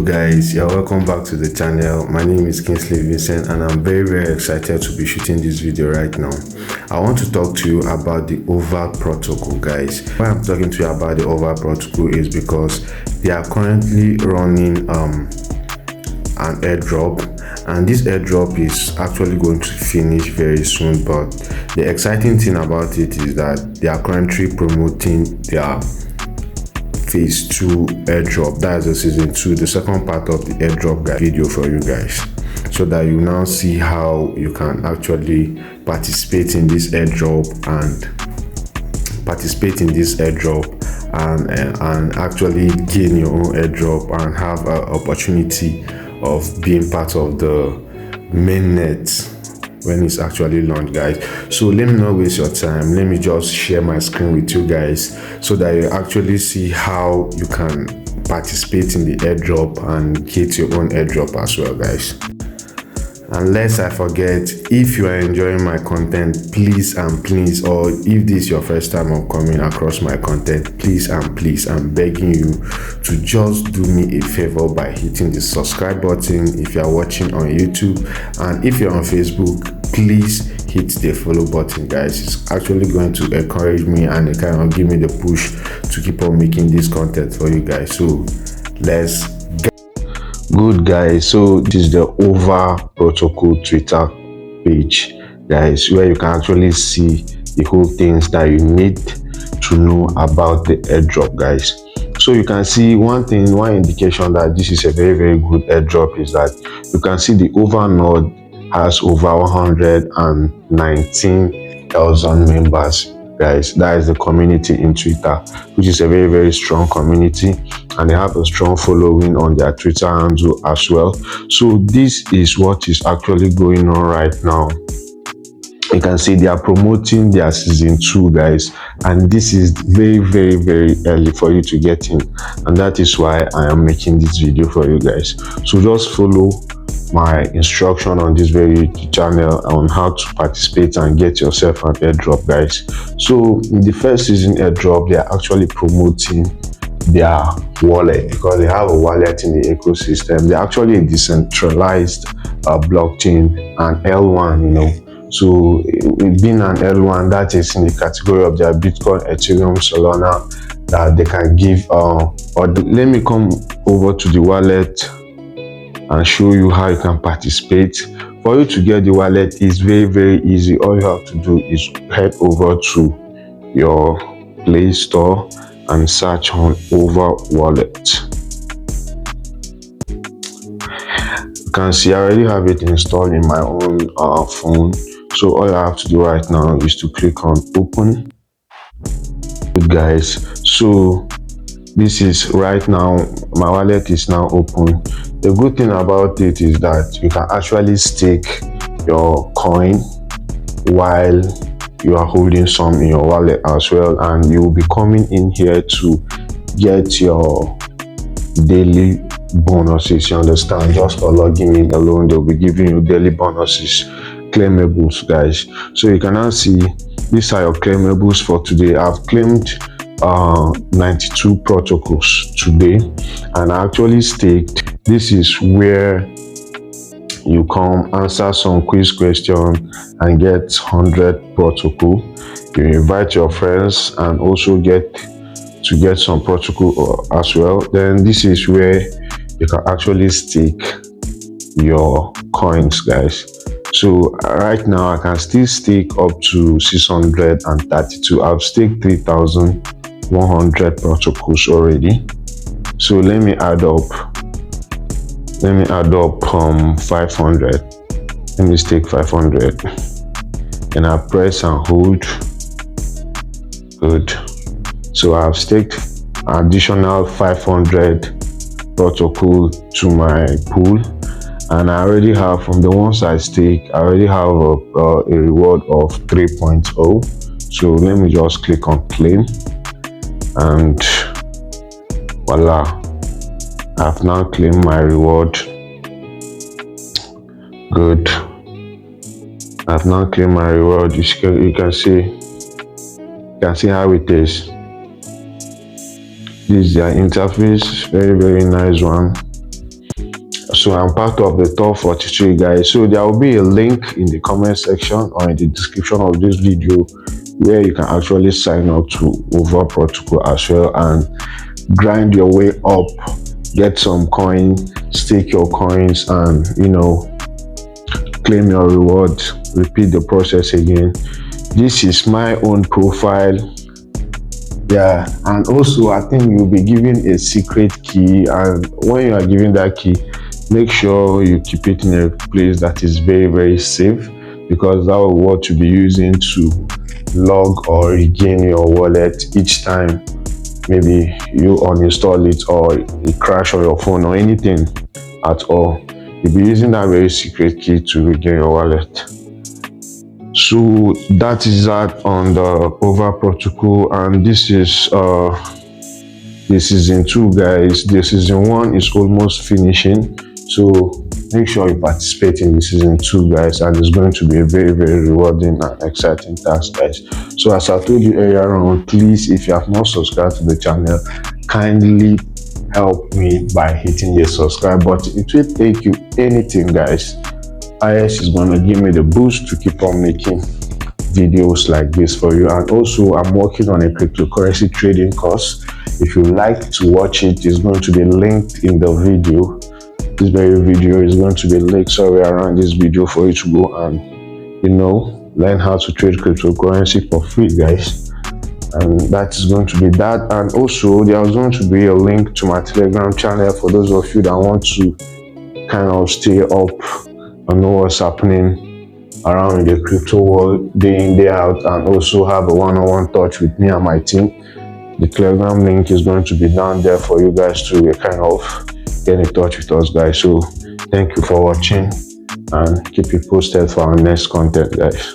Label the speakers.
Speaker 1: Guys, you're welcome back to the channel. My name is Kingsley Vincent and I'm very excited to be shooting this video right now. I want to talk to you about the Over Protocol, guys. Why I'm talking to you about the Over Protocol is because they are currently running an airdrop, and this airdrop is actually going to finish very soon. But the exciting thing about it is that they are currently promoting their phase 2 airdrop. That is the season 2, the second part of the airdrop video for you guys, so that you now see how you can actually participate in this airdrop and actually gain your own airdrop and have an opportunity of being part of the mainnet when it's actually launched, guys. So let me not waste your time. Let me just share my screen with you guys so that you actually see how you can participate in the airdrop and get your own airdrop as well, guys. And lest I forget, if you are enjoying my content, please, or if this is your first time of coming across my content, please, I'm begging you to just do me a favor by hitting the subscribe button if you are watching on YouTube, and if you're on Facebook, please hit the follow button, guys. It's actually going to encourage me and it kind of give me the push to keep on making this content for you guys. So let's good, guys. So this is the Over Protocol Twitter page, guys, where you can actually see the whole things that you need to know about the airdrop, guys. So you can see one indication that this is a very good airdrop is that you can see the Over node has over 119,000 members, guys. That is the community in Twitter, which is a very strong community, and they have a strong following on their Twitter handle as well. So this is what is actually going on right now. You can see they are promoting their season 2, guys, and this is very early for you to get in, and that is why I am making this video for you guys. So just follow my instruction on this very channel on how to participate and get yourself an airdrop, guys. So in the first season airdrop, they are actually promoting their wallet because they have a wallet in the ecosystem. They're actually a decentralized blockchain, and L1, so being an L1, that is in the category of their Bitcoin, Ethereum, Solana, that they can give let me come over to the wallet and show you how you can participate. For you to get the wallet is very easy. All you have to do is head over to your Play Store and search on Over Wallet. You can see I already have it installed in my own phone. So all I have to do right now is to click on open. Good, guys. So this is right now, my wallet is now open. The good thing about it is that you can actually stake your coin while you are holding some in your wallet as well, and you will be coming in here to get your daily bonuses. You understand? Just for logging in alone, they'll be giving you daily bonuses, claimables, guys. So you can now see these are your claimables for today. I've claimed 92 protocols today, and I actually staked. This is where you come answer some quiz question and get 100 protocol. You invite your friends and also get some protocol as well. Then this is where you can actually stake your coins, guys. So right now I can still stake up to 632. I've staked 3,100 protocols already. So let me add up 500. Let me stake 500 and I press and hold. Good. So I've staked additional 500 protocol to my pool, and I already have, from the ones I stake, I already have a reward of 3.0. So let me just click on claim, and voila, I've now claimed my reward. Good. I've now claimed my reward. You can see how it is. This is their interface, very nice one. So I'm part of the top 43 guys. So there will be a link in the comment section or in the description of this video where you can actually sign up to Over Protocol as well and grind your way up, get some coin, stake your coins, and claim your reward. Repeat the process again. This is my own profile. Yeah, and also I think you'll be given a secret key, and when you are given that key, make sure you keep it in a place that is very safe, because that will what you'll be using to log or regain your wallet each time maybe you uninstall it or it crash on your phone or anything at all. You'll be using that very secret key to regain your wallet. So that is that on the Over Protocol, and this is the season 2 guys. The season 1 is almost finishing, so make sure you participate in the season 2 guys, and it's going to be a very rewarding and exciting task guys. So as I told you earlier on, please, if you have not subscribed to the channel, kindly help me by hitting the subscribe button. It will take you anything guys. IS is going to give me the boost to keep on making videos like this for you. And also I'm working on a cryptocurrency trading course. If you like to watch it, it's going to be linked in the video. This very video is going to be linked somewhere around this video for you to go and learn how to trade cryptocurrency for free guys. And that is going to be that. And also there's going to be a link to my Telegram channel for those of you that want to kind of stay up and know what's happening around the crypto world day in day out, and also have a one-on-one touch with me and my team. The Telegram link is going to be down there for you guys to kind of get in touch with us guys. So thank you for watching, and keep you posted for our next content guys.